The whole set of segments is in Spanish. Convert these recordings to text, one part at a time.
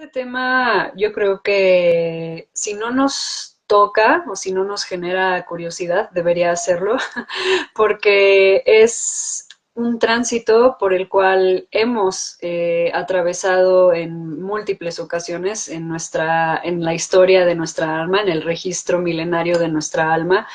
Este tema yo creo que si no nos toca o si no nos genera curiosidad, debería hacerlo, porque es un tránsito por el cual hemos atravesado en múltiples ocasiones en la historia de nuestra alma, en el registro milenario de nuestra alma.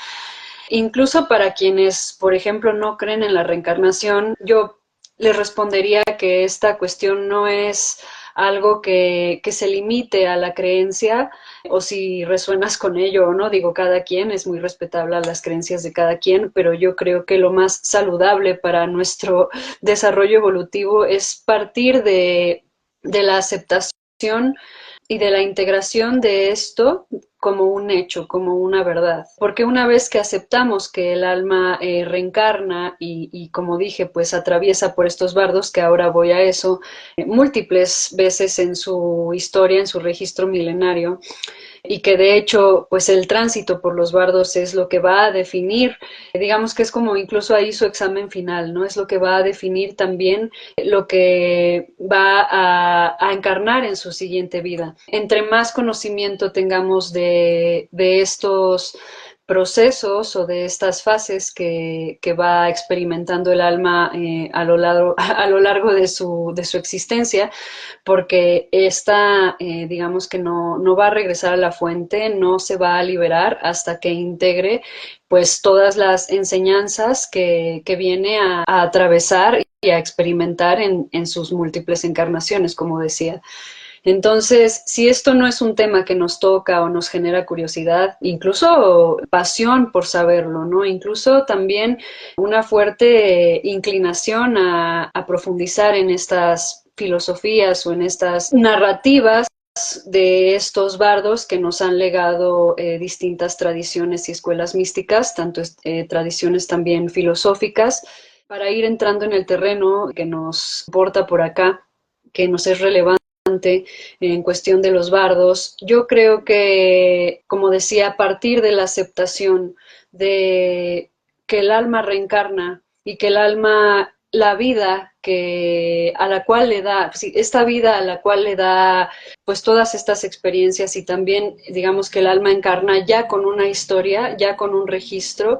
Incluso para quienes, por ejemplo, no creen en la reencarnación, yo les respondería que esta cuestión no es algo que se limite a la creencia o si resuenas con ello o no, digo, cada quien, es muy respetable las creencias de cada quien, pero yo creo que lo más saludable para nuestro desarrollo evolutivo es partir de la aceptación y de la integración de esto como un hecho, como una verdad. Porque una vez que aceptamos que el alma reencarna y, como dije, pues atraviesa por estos bardos, que ahora voy a eso, múltiples veces en su historia, en su registro milenario, y que de hecho pues el tránsito por los bardos es lo que va a definir, digamos que es como incluso ahí su examen final, ¿no? Es lo que va a definir también lo que va a encarnar en su siguiente vida. Entre más conocimiento tengamos de estos procesos o de estas fases que va experimentando el alma a lo largo de su existencia, porque esta, digamos que no va a regresar a la fuente, no se va a liberar hasta que integre pues todas las enseñanzas que viene a atravesar y a experimentar en sus múltiples encarnaciones, como decía. Entonces, si esto no es un tema que nos toca o nos genera curiosidad, incluso pasión por saberlo, ¿no? Incluso también una fuerte inclinación a profundizar en estas filosofías o en estas narrativas de estos bardos que nos han legado distintas tradiciones y escuelas místicas, tanto tradiciones también filosóficas, para ir entrando en el terreno que nos importa por acá, que nos es relevante en cuestión de los bardos. Yo creo que, como decía, a partir de la aceptación de que el alma reencarna y que el alma, la vida que a la cual le da, esta vida a la cual le da pues todas estas experiencias y también digamos que el alma encarna ya con una historia, ya con un registro,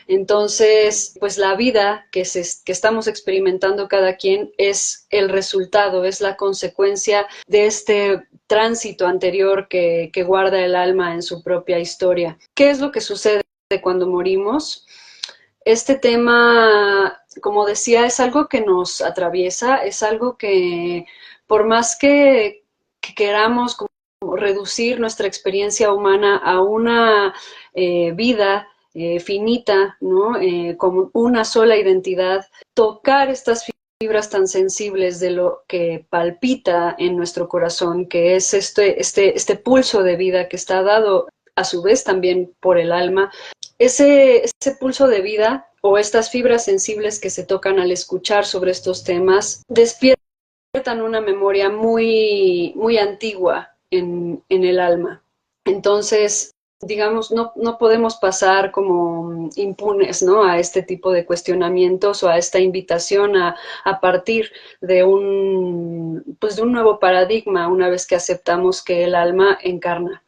entonces pues la vida que estamos experimentando cada quien es el resultado, es la consecuencia de este tránsito anterior que guarda el alma en su propia historia. ¿Qué es lo que sucede cuando morimos? Este tema, como decía, es algo que nos atraviesa, es algo que por más que queramos como reducir nuestra experiencia humana a una vida finita, ¿no? Como una sola identidad, tocar estas fibras tan sensibles de lo que palpita en nuestro corazón, que es este pulso de vida que está dado a su vez también por el alma, ese pulso de vida o estas fibras sensibles que se tocan al escuchar sobre estos temas despiertan una memoria muy antigua en el alma. Entonces, digamos, no podemos pasar como impunes, ¿no? A este tipo de cuestionamientos o a esta invitación a partir pues de un nuevo paradigma una vez que aceptamos que el alma encarna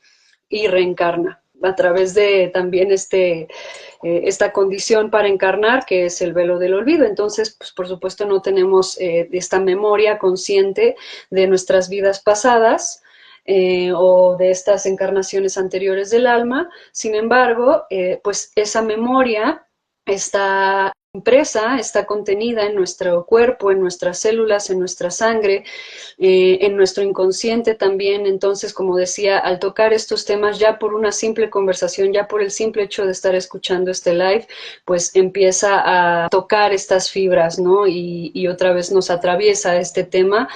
y reencarna a través de también esta condición para encarnar, que es el velo del olvido. Entonces, pues, por supuesto, no tenemos esta memoria consciente de nuestras vidas pasadas o de estas encarnaciones anteriores del alma. Sin embargo, pues esa memoria está impresa, está contenida en nuestro cuerpo, en nuestras células, en nuestra sangre, en nuestro inconsciente también. Entonces, como decía, al tocar estos temas ya por una simple conversación, ya por el simple hecho de estar escuchando este live, pues empieza a tocar estas fibras, ¿no? Y otra vez nos atraviesa este tema.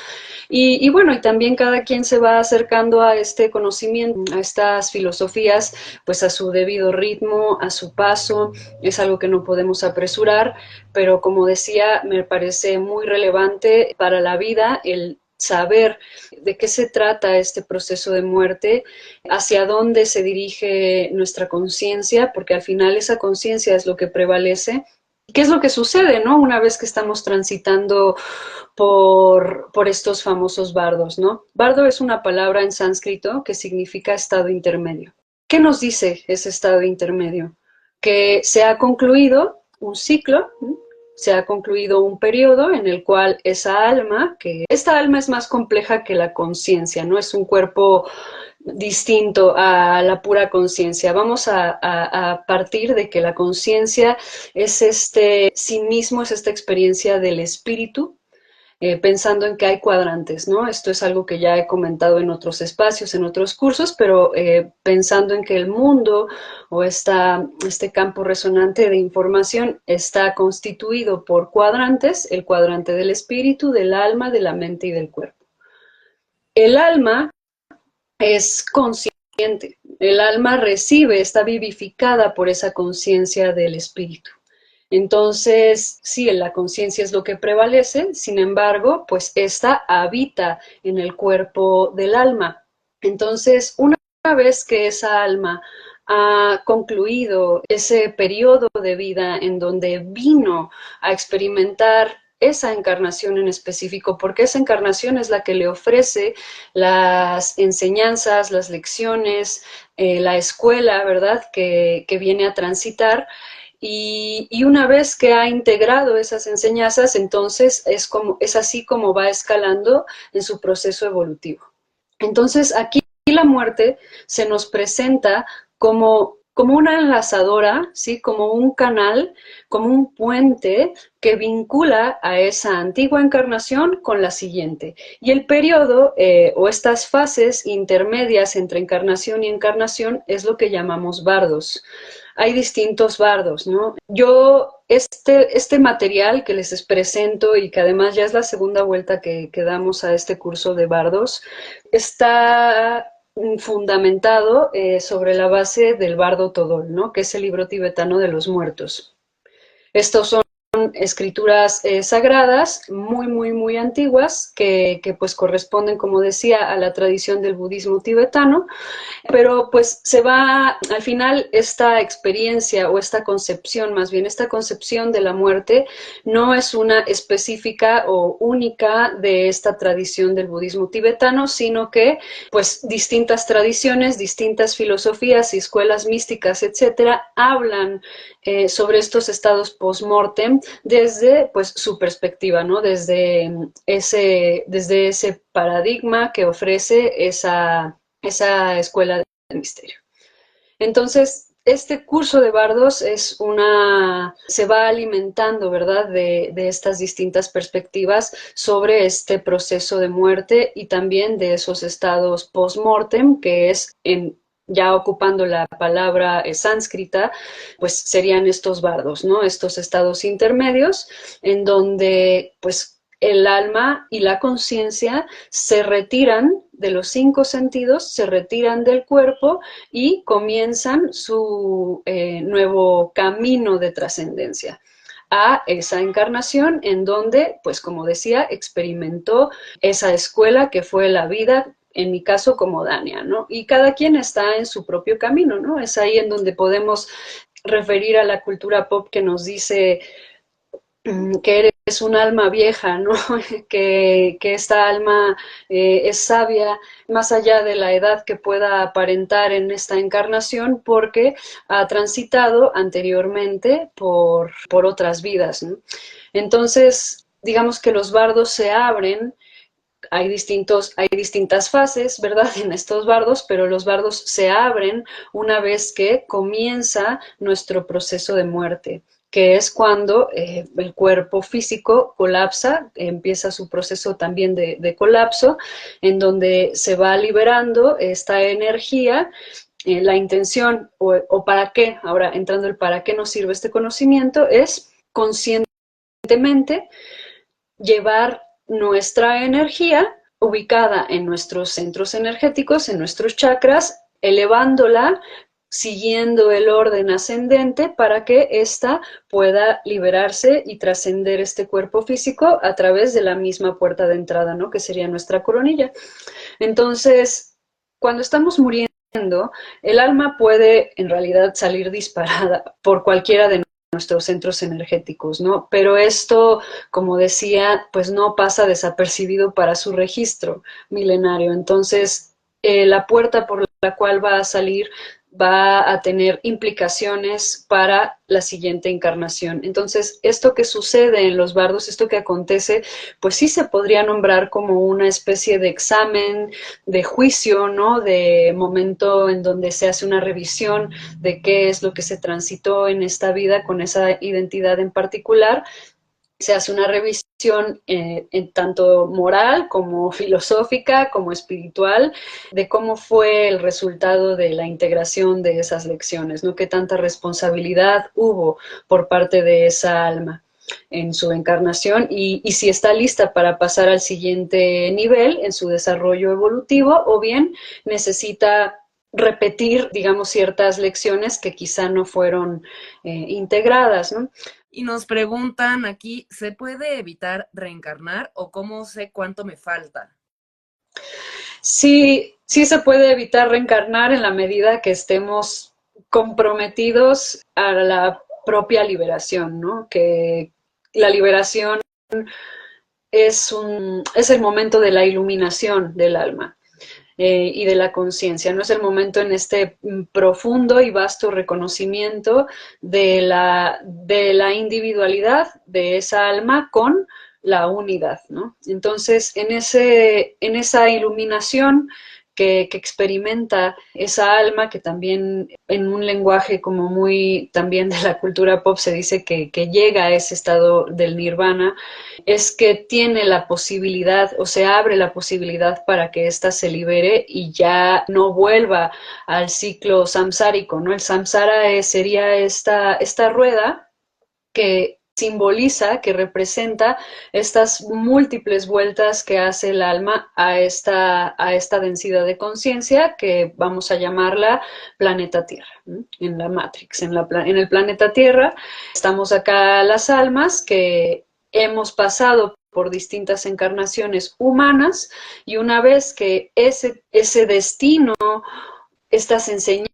Y bueno, y también cada quien se va acercando a este conocimiento, a estas filosofías, pues a su debido ritmo, a su paso. Es algo que no podemos apresurar, pero como decía, me parece muy relevante para la vida el saber de qué se trata este proceso de muerte, hacia dónde se dirige nuestra conciencia, porque al final esa conciencia es lo que prevalece ¿Qué es lo que sucede, no? Una vez que estamos transitando por estos famosos bardos, ¿no? Bardo es una palabra en sánscrito que significa estado intermedio. ¿Qué nos dice ese estado intermedio? Que se ha concluido un ciclo, ¿no? Se ha concluido un periodo en el cual esa alma, que esta alma es más compleja que la conciencia, no es un cuerpo distinto a la pura conciencia. Vamos a partir de que la conciencia es este sí mismo, es esta experiencia del espíritu, pensando en que hay cuadrantes, ¿no? Esto es algo que ya he comentado en otros espacios, en otros cursos, pero pensando en que el mundo o este campo resonante de información está constituido por cuadrantes, el cuadrante del espíritu, del alma, de la mente y del cuerpo. El alma es consciente, el alma recibe, está vivificada por esa conciencia del espíritu. Entonces, sí, la conciencia es lo que prevalece, sin embargo, pues esta habita en el cuerpo del alma. Entonces, una vez que esa alma ha concluido ese periodo de vida en donde vino a experimentar esa encarnación en específico, porque esa encarnación es la que le ofrece las enseñanzas, las lecciones, la escuela, ¿verdad?, que viene a transitar. Y una vez que ha integrado esas enseñanzas, entonces es así como va escalando en su proceso evolutivo. Entonces aquí la muerte se nos presenta como una enlazadora, ¿sí? Como un canal, como un puente que vincula a esa antigua encarnación con la siguiente. Y el periodo o estas fases intermedias entre encarnación y encarnación es lo que llamamos bardos. Hay distintos bardos, ¿no? Este material que les presento y que además ya es la segunda vuelta que damos a este curso de bardos, está fundamentado sobre la base del Bardo Todol, ¿no? Que es el libro tibetano de los muertos. Estos son escrituras sagradas muy, muy, muy antiguas que pues corresponden, como decía, a la tradición del budismo tibetano, pero pues se va, al final esta experiencia o esta concepción, más bien esta concepción de la muerte, no es una específica o única de esta tradición del budismo tibetano, sino que pues distintas tradiciones, distintas filosofías y escuelas místicas, etcétera, hablan sobre estos estados post-mortem desde pues su perspectiva, ¿no? Desde ese paradigma que ofrece esa escuela del misterio. Entonces, este curso de bardos se va alimentando, ¿verdad?, de estas distintas perspectivas sobre este proceso de muerte y también de esos estados post-mortem, que es ya ocupando la palabra sánscrita, pues serían estos bardos, ¿no? Estos estados intermedios en donde, pues, el alma y la conciencia se retiran de los 5 sentidos, se retiran del cuerpo y comienzan su nuevo camino de trascendencia a esa encarnación en donde, pues como decía, experimentó esa escuela que fue la vida, en mi caso como Dania, ¿no? Y cada quien está en su propio camino, ¿no? Es ahí en donde podemos referir a la cultura pop que nos dice que eres un alma vieja, ¿no? que esta alma es sabia más allá de la edad que pueda aparentar en esta encarnación porque ha transitado anteriormente por otras vidas, ¿no? Entonces, digamos que los bardos se abren. Hay distintas fases, ¿verdad?, en estos bardos, pero los bardos se abren una vez que comienza nuestro proceso de muerte, que es cuando el cuerpo físico colapsa, empieza su proceso también de colapso, en donde se va liberando esta energía. La intención o para qué, ahora entrando el para qué nos sirve este conocimiento, es conscientemente llevar nuestra energía ubicada en nuestros centros energéticos, en nuestros chakras, elevándola, siguiendo el orden ascendente para que ésta pueda liberarse y trascender este cuerpo físico a través de la misma puerta de entrada, ¿no?, que sería nuestra coronilla. Entonces, cuando estamos muriendo, el alma puede en realidad salir disparada por cualquiera de nuestros centros energéticos, ¿no? Pero esto, como decía, pues no pasa desapercibido para su registro milenario. Entonces, la puerta por la cual va a salir va a tener implicaciones para la siguiente encarnación. Entonces, esto que sucede en los bardos, esto que acontece, pues sí se podría nombrar como una especie de examen, de juicio, ¿no? De momento en donde se hace una revisión de qué es lo que se transitó en esta vida con esa identidad en particular. Se hace una revisión en tanto moral como filosófica, como espiritual, de cómo fue el resultado de la integración de esas lecciones, ¿no? Qué tanta responsabilidad hubo por parte de esa alma en su encarnación y si está lista para pasar al siguiente nivel en su desarrollo evolutivo o bien necesita repetir, digamos, ciertas lecciones que quizá no fueron integradas, ¿no? Y nos preguntan aquí, ¿se puede evitar reencarnar o cómo sé cuánto me falta? Sí, sí se puede evitar reencarnar en la medida que estemos comprometidos a la propia liberación, ¿no? Que la liberación es el momento de la iluminación del alma y de la conciencia, no es el momento en este profundo y vasto reconocimiento de la individualidad de esa alma con la unidad, ¿no? Entonces, en esa iluminación que experimenta esa alma, que también en un lenguaje como muy también de la cultura pop se dice que llega a ese estado del nirvana, es que tiene la posibilidad o se abre la posibilidad para que ésta se libere y ya no vuelva al ciclo samsárico, ¿no? El samsara sería esta rueda que simboliza, que representa estas múltiples vueltas que hace el alma a esta densidad de conciencia que vamos a llamarla planeta Tierra, ¿no? En la Matrix, en el planeta Tierra. Estamos acá las almas que hemos pasado por distintas encarnaciones humanas y una vez que ese destino, estas enseñanzas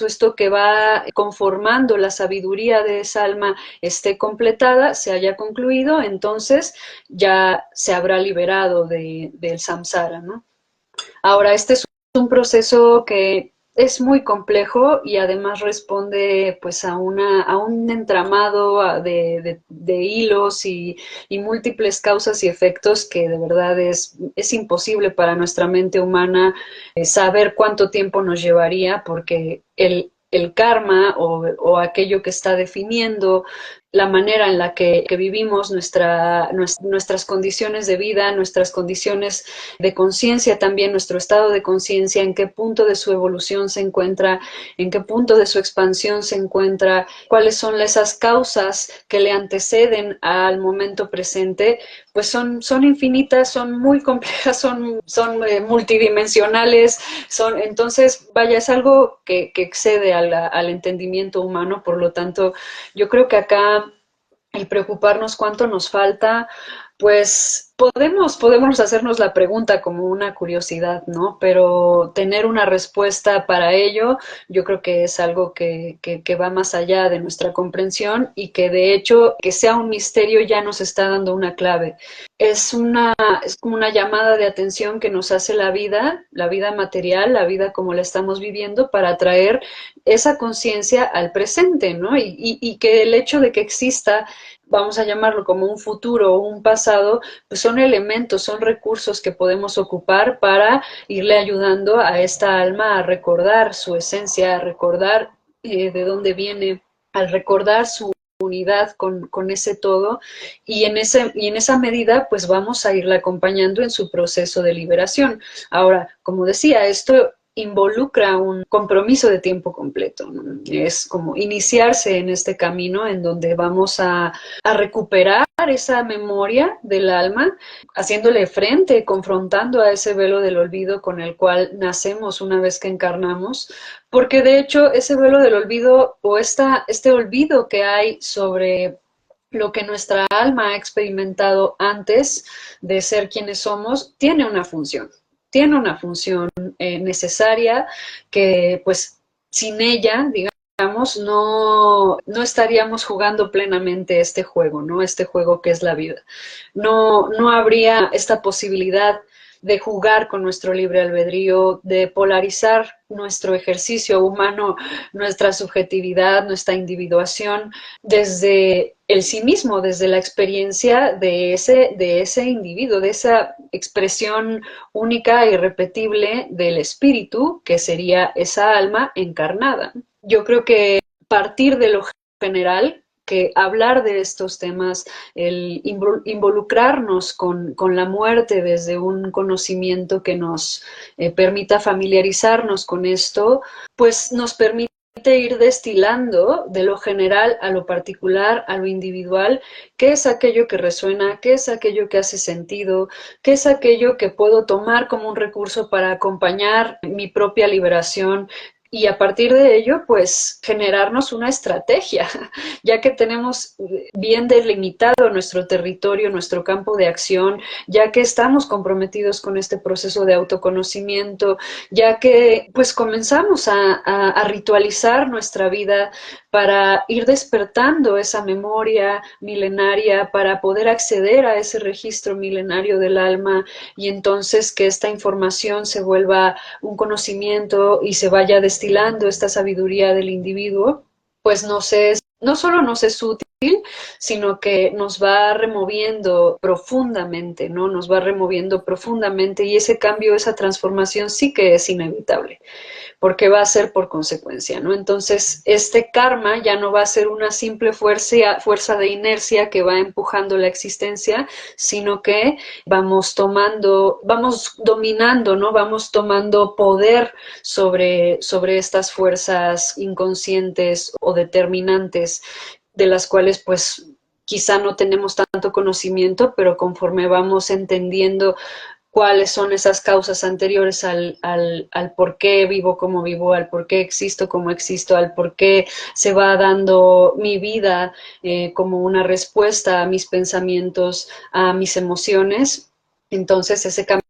o esto que va conformando la sabiduría de esa alma esté completada, se haya concluido, entonces ya se habrá liberado del samsara, ¿no? Ahora, este es un proceso que es muy complejo y además responde pues a un entramado de hilos y múltiples causas y efectos que de verdad es imposible para nuestra mente humana saber cuánto tiempo nos llevaría porque el karma o aquello que está definiendo la manera en la que vivimos nuestras condiciones de vida, nuestras condiciones de conciencia también, nuestro estado de conciencia, en qué punto de su evolución se encuentra, en qué punto de su expansión se encuentra, cuáles son esas causas que le anteceden al momento presente, pues son infinitas, son muy complejas, son multidimensionales, entonces, vaya, es algo que excede al entendimiento humano, por lo tanto, yo creo que acá el preocuparnos cuánto nos falta, pues podemos hacernos la pregunta como una curiosidad, ¿no? Pero tener una respuesta para ello, yo creo que es algo que va más allá de nuestra comprensión y que de hecho, que sea un misterio ya nos está dando una clave. Es como una llamada de atención que nos hace la vida material, la vida como la estamos viviendo, para traer esa conciencia al presente, ¿no? Y que el hecho de que exista, vamos a llamarlo como un futuro o un pasado, pues son elementos, son recursos que podemos ocupar para irle ayudando a esta alma a recordar su esencia, a recordar de dónde viene, al recordar su unidad con ese todo y en esa medida pues vamos a irla acompañando en su proceso de liberación. Ahora, como decía, esto involucra un compromiso de tiempo completo, ¿no? Es como iniciarse en este camino en donde vamos a recuperar esa memoria del alma, haciéndole frente, confrontando a ese velo del olvido con el cual nacemos una vez que encarnamos, porque de hecho ese velo del olvido o este olvido que hay sobre lo que nuestra alma ha experimentado antes de ser quienes somos, tiene una función necesaria que pues sin ella, digamos, no estaríamos jugando plenamente este juego, ¿no? Este juego que es la vida. No habría esta posibilidad de jugar con nuestro libre albedrío, de polarizar nuestro ejercicio humano, nuestra subjetividad, nuestra individuación, desde el sí mismo, desde la experiencia de ese individuo, de esa expresión única e irrepetible del espíritu, que sería esa alma encarnada. Yo creo que partir de lo general, que hablar de estos temas, el involucrarnos con la muerte desde un conocimiento que nos permita familiarizarnos con esto, pues nos permite ir destilando de lo general a lo particular, a lo individual, qué es aquello que resuena, qué es aquello que hace sentido, qué es aquello que puedo tomar como un recurso para acompañar mi propia liberación, y a partir de ello, pues generarnos una estrategia, ya que tenemos bien delimitado nuestro territorio, nuestro campo de acción, ya que estamos comprometidos con este proceso de autoconocimiento, ya que pues comenzamos a ritualizar nuestra vida para ir despertando esa memoria milenaria, para poder acceder a ese registro milenario del alma, y entonces que esta información se vuelva un conocimiento y se vaya destilando esta sabiduría del individuo, pues no solo nos es útil, sino que nos va removiendo profundamente, ¿no? Nos va removiendo profundamente, y ese cambio, esa transformación sí que es inevitable, porque va a ser por consecuencia, ¿no? Entonces, este karma ya no va a ser una simple fuerza de inercia que va empujando la existencia, sino que vamos dominando, ¿no? Vamos tomando poder sobre estas fuerzas inconscientes o determinantes, de las cuales pues quizá no tenemos tanto conocimiento, pero conforme vamos entendiendo cuáles son esas causas anteriores al por qué vivo como vivo, al por qué existo como existo, al por qué se va dando mi vida como una respuesta a mis pensamientos, a mis emociones. Entonces ese camino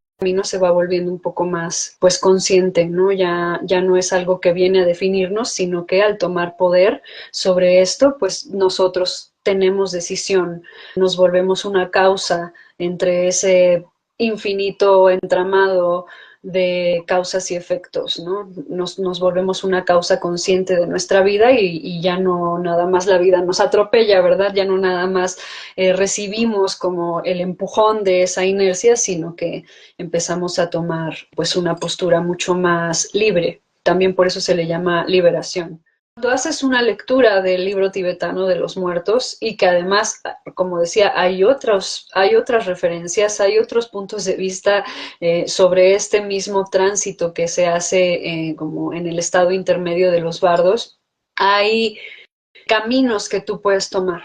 se va volviendo un poco más pues consciente, ¿no? Ya no es algo que viene a definirnos, sino que al tomar poder sobre esto, pues nosotros tenemos decisión, nos volvemos una causa entre ese infinito entramado de causas y efectos, ¿no? Nos volvemos una causa consciente de nuestra vida, y ya no nada más la vida nos atropella, ¿verdad? Ya no nada más recibimos como el empujón de esa inercia, sino que empezamos a tomar pues una postura mucho más libre. También por eso se le llama liberación. Cuando haces una lectura del libro tibetano de los muertos, y que además, como decía, hay otras referencias, hay otros puntos de vista sobre este mismo tránsito que se hace como en el estado intermedio de los bardos, hay caminos que tú puedes tomar.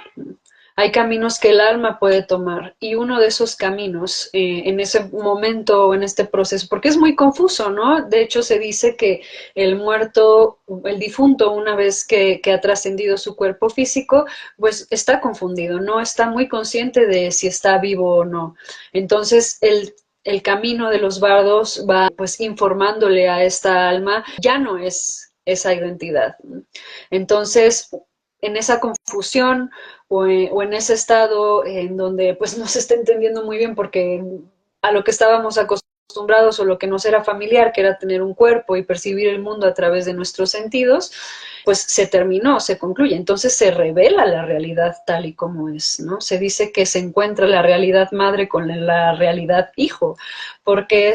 Hay caminos que el alma puede tomar, y uno de esos caminos en ese momento o en este proceso, porque es muy confuso, ¿no? De hecho se dice que el muerto, el difunto, una vez que ha trascendido su cuerpo físico, pues está confundido, no está muy consciente de si está vivo o no. Entonces el camino de los bardos va pues informándole a esta alma, ya no es esa identidad. Entonces, en esa confusión o en ese estado en donde pues no se está entendiendo muy bien, porque a lo que estábamos acostumbrados o lo que nos era familiar, que era tener un cuerpo y percibir el mundo a través de nuestros sentidos, pues se terminó, se concluye. Entonces se revela la realidad tal y como es, ¿no? Se dice que se encuentra la realidad madre con la realidad hijo, porque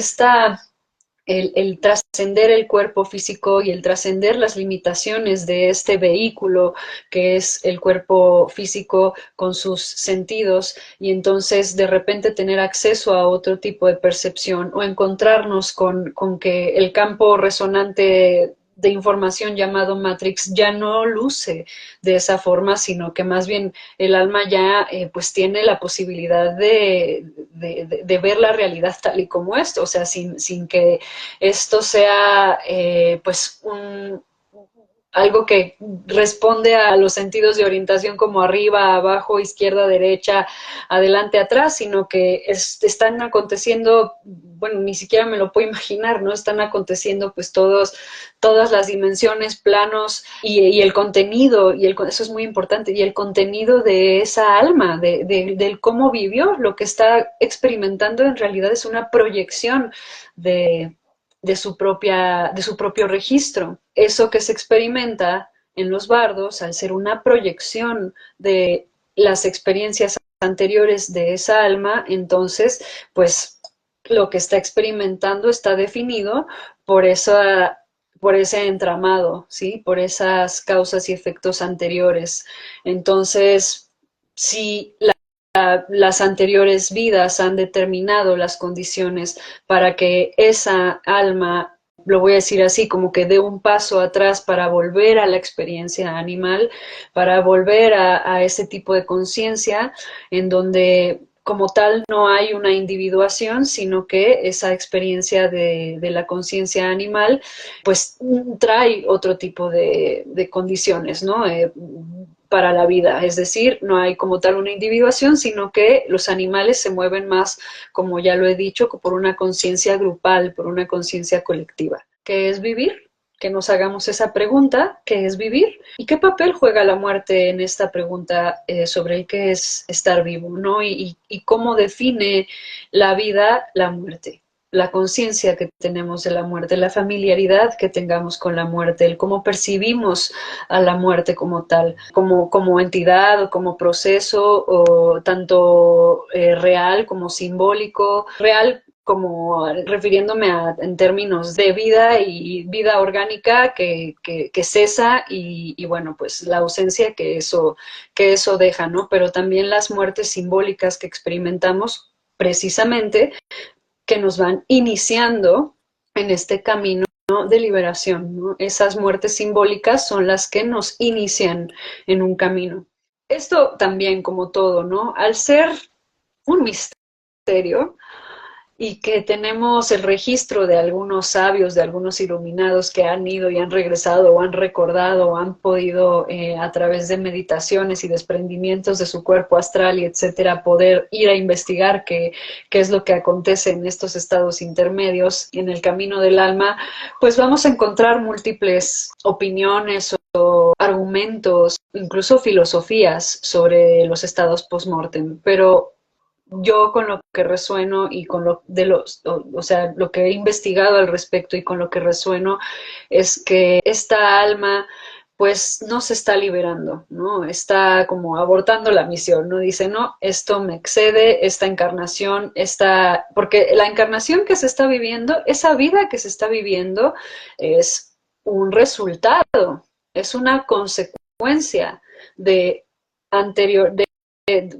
el trascender el cuerpo físico y el trascender las limitaciones de este vehículo que es el cuerpo físico con sus sentidos, y entonces de repente tener acceso a otro tipo de percepción, o encontrarnos con que el campo resonante de información llamado Matrix ya no luce de esa forma, sino que más bien el alma ya pues tiene la posibilidad de ver la realidad tal y como es, o sea, sin que esto sea pues algo que responde a los sentidos de orientación como arriba, abajo, izquierda, derecha, adelante, atrás, sino que están aconteciendo, bueno, ni siquiera me lo puedo imaginar, ¿no? Están aconteciendo pues todas las dimensiones, planos y el contenido, eso es muy importante, y el contenido de esa alma, del cómo vivió, lo que está experimentando en realidad es una proyección de de su propio registro. Eso que se experimenta en los bardos, al ser una proyección de las experiencias anteriores de esa alma, entonces, pues lo que está experimentando está definido por por ese entramado, ¿sí? Por esas causas y efectos anteriores. Entonces, si las anteriores vidas han determinado las condiciones para que esa alma, lo voy a decir así, como que dé un paso atrás para volver a la experiencia animal, para volver a ese tipo de conciencia en donde como tal no hay una individuación, sino que esa experiencia de la conciencia animal pues trae otro tipo de condiciones, ¿no? Para la vida, es decir, no hay como tal una individuación, sino que los animales se mueven más, como ya lo he dicho, por una conciencia grupal, por una conciencia colectiva. ¿Qué es vivir? Que nos hagamos esa pregunta, ¿qué es vivir? ¿Y qué papel juega la muerte en esta pregunta sobre el qué es estar vivo, ¿no? Y cómo define la vida la muerte, la conciencia que tenemos de la muerte, la familiaridad que tengamos con la muerte, el cómo percibimos a la muerte como tal, como entidad o como proceso, o tanto real como simbólico, real como refiriéndome en términos de vida y vida orgánica que cesa y, bueno, pues la ausencia que eso deja, ¿no? Pero también las muertes simbólicas que experimentamos precisamente que nos van iniciando en este camino de liberación, ¿no? Esas muertes simbólicas son las que nos inician en un camino. Esto también, como todo, ¿no? Al ser un misterio, y que tenemos el registro de algunos sabios, de algunos iluminados que han ido y han regresado o han recordado o han podido a través de meditaciones y desprendimientos de su cuerpo astral y etcétera, poder ir a investigar qué es lo que acontece en estos estados intermedios y en el camino del alma, pues vamos a encontrar múltiples opiniones o argumentos, incluso filosofías sobre los estados post-mortem, pero yo con lo que resueno y con o sea, lo que he investigado al respecto y con lo que resueno es que esta alma pues no se está liberando, ¿no? Está como abortando la misión, ¿no? Dice, no, esto me excede, esta encarnación, porque la encarnación que se está viviendo, esa vida que se está viviendo es un resultado, es una consecuencia de anterior,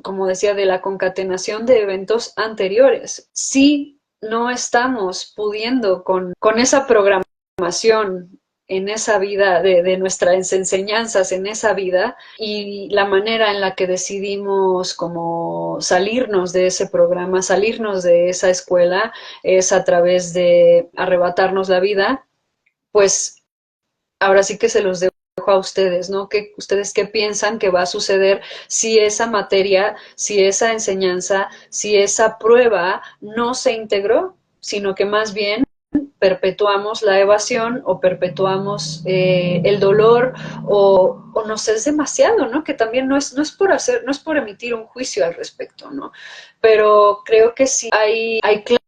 como decía, de la concatenación de eventos anteriores. Si no estamos pudiendo con esa programación en esa vida, de nuestras enseñanzas en esa vida y la manera en la que decidimos como salirnos de ese programa, salirnos de esa escuela, es a través de arrebatarnos la vida, pues ahora sí que se los dejo a ustedes, ¿no? ¿Ustedes qué piensan que va a suceder si esa materia, si esa enseñanza, si esa prueba no se integró, sino que más bien perpetuamos la evasión o perpetuamos el dolor o nos es demasiado, ¿no? Que también no es por no es por emitir un juicio al respecto, ¿no? Pero creo que sí hay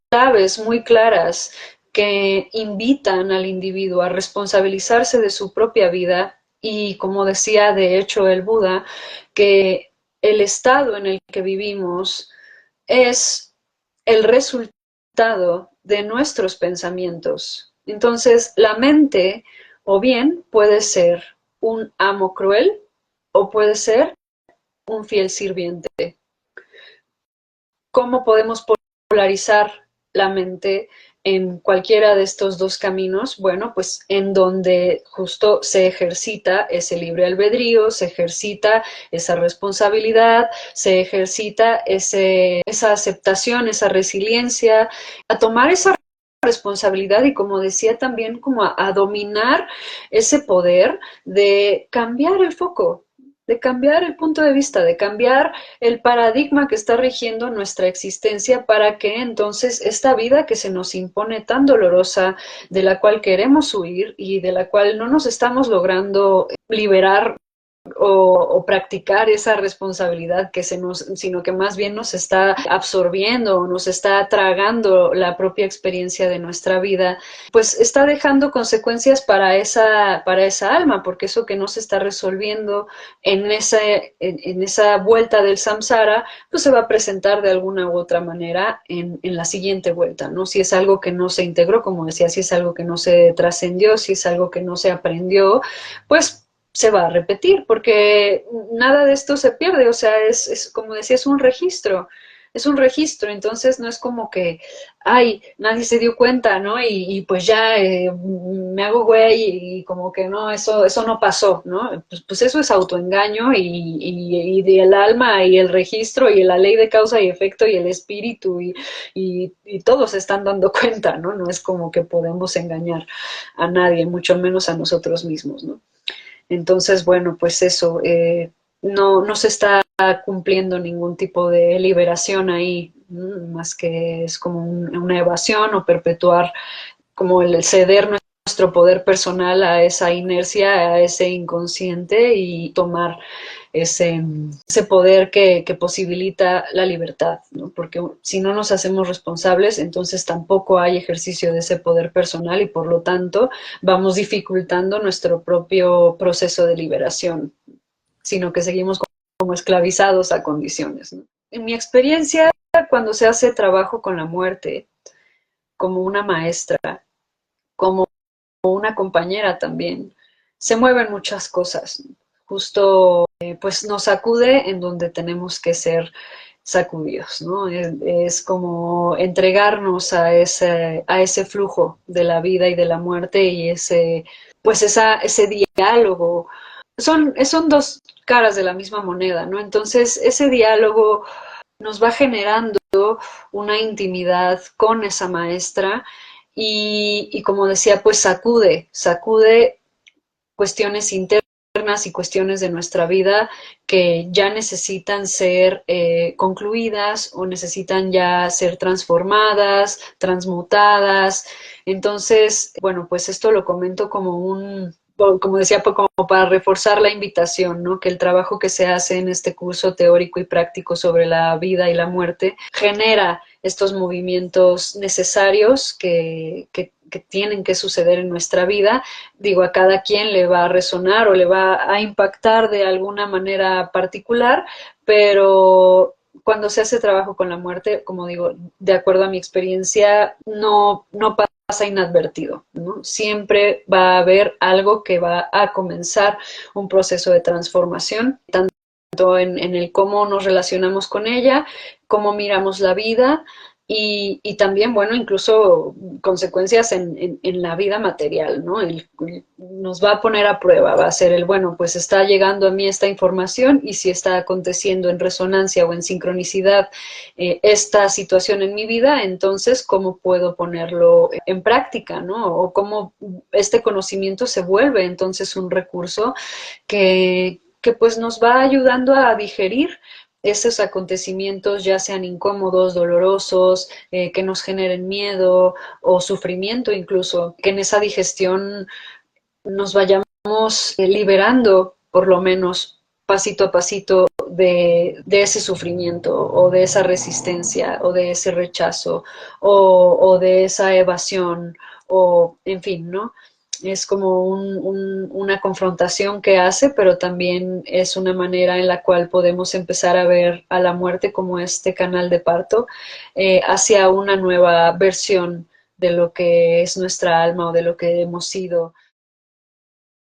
claves muy claras que invitan al individuo a responsabilizarse de su propia vida y, como decía de hecho el Buda, que el estado en el que vivimos es el resultado de nuestros pensamientos. Entonces, la mente o bien puede ser un amo cruel o puede ser un fiel sirviente. ¿Cómo podemos polarizar la mente en cualquiera de estos dos caminos? Bueno, pues en donde justo se ejercita ese libre albedrío, se ejercita esa responsabilidad, se ejercita esa aceptación, esa resiliencia, a tomar esa responsabilidad y, como decía, también como a dominar ese poder de cambiar el foco, de cambiar el punto de vista, de cambiar el paradigma que está rigiendo nuestra existencia, para que entonces esta vida que se nos impone tan dolorosa, de la cual queremos huir y de la cual no nos estamos logrando liberar o practicar esa responsabilidad que sino que más bien nos está absorbiendo, nos está tragando la propia experiencia de nuestra vida, pues está dejando consecuencias para esa alma, porque eso que no se está resolviendo en esa vuelta del samsara, pues se va a presentar de alguna u otra manera en la siguiente vuelta, ¿no? Si es algo que no se integró, como decía, si es algo que no se trascendió, si es algo que no se aprendió, pues se va a repetir, porque nada de esto se pierde, o sea, como decía, es un registro, entonces no es como que, ay, nadie se dio cuenta, ¿no? Y pues ya me hago güey y como que no, eso no pasó, ¿no? Pues eso es autoengaño y del alma y el registro y la ley de causa y efecto y el espíritu y todos se están dando cuenta, ¿no? No es como que podemos engañar a nadie, mucho menos a nosotros mismos, ¿no? Entonces, bueno, pues eso, no se está cumpliendo ningún tipo de liberación ahí, más que es como una evasión o perpetuar como el ceder nuestro poder personal a esa inercia, a ese inconsciente y tomar ese poder que posibilita la libertad, ¿no? Porque si no nos hacemos responsables, entonces tampoco hay ejercicio de ese poder personal y por lo tanto vamos dificultando nuestro propio proceso de liberación, sino que seguimos como esclavizados a condiciones, ¿no? En mi experiencia, cuando se hace trabajo con la muerte, como una maestra, como una compañera también, se mueven muchas cosas. Justo pues nos sacude en donde tenemos que ser sacudidos, ¿no? Es como entregarnos a ese flujo de la vida y de la muerte y pues ese diálogo. Son dos caras de la misma moneda, ¿no? Entonces ese diálogo nos va generando una intimidad con esa maestra y como decía, pues sacude cuestiones internas y cuestiones de nuestra vida que ya necesitan ser concluidas o necesitan ya ser transformadas, transmutadas. Entonces, bueno, pues esto lo comento como decía, como para reforzar la invitación, ¿no? Que el trabajo que se hace en este curso teórico y práctico sobre la vida y la muerte genera estos movimientos necesarios que tienen que suceder en nuestra vida. Digo, a cada quien le va a resonar o le va a impactar de alguna manera particular, pero cuando se hace trabajo con la muerte, como digo, de acuerdo a mi experiencia, no pasa inadvertido, ¿no? Siempre va a haber algo que va a comenzar un proceso de transformación, tanto en el cómo nos relacionamos con ella, cómo miramos la vida y también, bueno, incluso consecuencias en la vida material, ¿no? Nos va a poner a prueba, va a ser bueno, pues está llegando a mí esta información y si está aconteciendo en resonancia o en sincronicidad esta situación en mi vida, entonces, ¿cómo puedo ponerlo en práctica, ¿no? O cómo este conocimiento se vuelve entonces un recurso que pues nos va ayudando a digerir esos acontecimientos, ya sean incómodos, dolorosos, que nos generen miedo o sufrimiento incluso, que en esa digestión nos vayamos liberando, por lo menos pasito a pasito, de ese sufrimiento o de esa resistencia o de ese rechazo o de esa evasión o en fin, ¿no? Es como una confrontación que hace, pero también es una manera en la cual podemos empezar a ver a la muerte como este canal de parto hacia una nueva versión de lo que es nuestra alma o de lo que hemos sido.